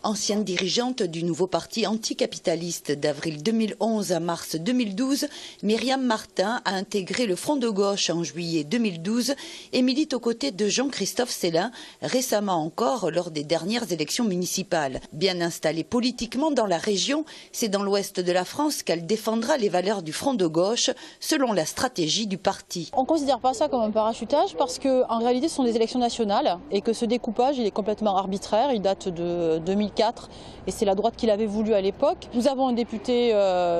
Ancienne dirigeante du nouveau parti anticapitaliste d'avril 2011 à mars 2012, Myriam Martin a intégré le Front de gauche en juillet 2012 et milite aux côtés de Jean-Christophe Selin, récemment encore lors des dernières élections municipales. Bien installée politiquement dans la région, c'est dans l'ouest de la France qu'elle défendra les valeurs du Front de gauche selon la stratégie du parti. On ne considère pas ça comme un parachutage parce qu'en réalité ce sont des élections nationales et que ce découpage il est complètement arbitraire, il date de 2004 et c'est la droite qui l'avait voulu à l'époque. Nous avons un député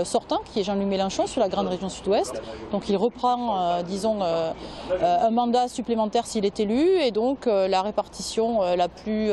sortant qui est Jean-Luc Mélenchon sur la grande région sud-ouest, donc il reprend un mandat supplémentaire s'il est élu et donc la répartition la plus,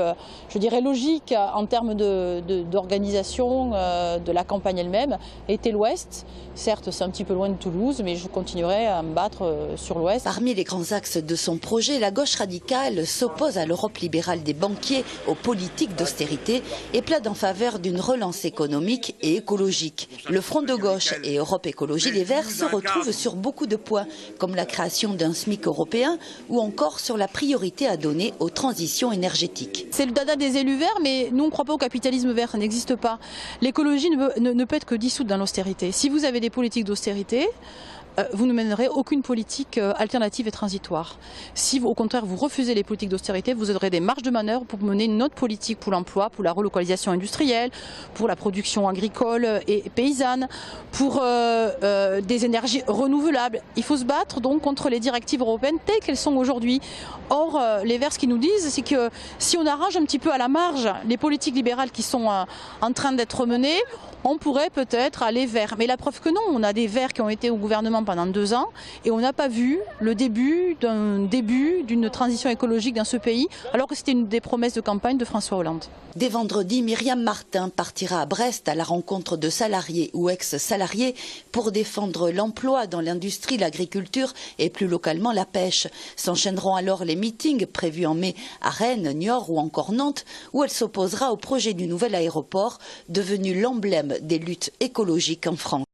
je dirais, logique en termes d'organisation de la campagne elle-même était l'ouest. Certes c'est un petit peu loin de Toulouse mais je continuerai à me battre sur l'ouest. Parmi les grands axes de son projet, la gauche radicale s'oppose à l'Europe libérale des banquiers, aux politiques d'austérité et plaide en faveur d'une relance économique et écologique. Le Front de gauche et Europe Écologie Les Verts se retrouvent sur beaucoup de points, comme la création d'un SMIC européen ou encore sur la priorité à donner aux transitions énergétiques. C'est le dada des élus verts, mais nous on ne croit pas au capitalisme vert, ça n'existe pas. L'écologie ne peut être que dissoute dans l'austérité. Si vous avez des politiques d'austérité, vous ne mènerez aucune politique alternative et transitoire. Si au contraire vous refusez les politiques d'austérité, vous aurez des marges de manœuvre pour mener une autre politique pour l'emploi, pour la relocalisation industrielle, pour la production agricole et paysanne, pour des énergies renouvelables. Il faut se battre donc contre les directives européennes telles qu'elles sont aujourd'hui. Or, les Verts, ce qu'ils nous disent, c'est que si on arrange un petit peu à la marge les politiques libérales qui sont en train d'être menées, on pourrait peut-être aller vers. Mais la preuve que non, on a des Verts qui ont été au gouvernement pendant 2 ans et on n'a pas vu le début d'une transition écologique dans ce pays, alors que c'était une des promesses de campagne de François Hollande. Dès vendredi, Myriam Martin partira à Brest à la rencontre de salariés ou ex-salariés pour défendre l'emploi dans l'industrie, l'agriculture et plus localement la pêche. S'enchaîneront alors les meetings prévus en mai à Rennes, Niort ou encore Nantes, où elle s'opposera au projet du nouvel aéroport devenu l'emblème des luttes écologiques en France.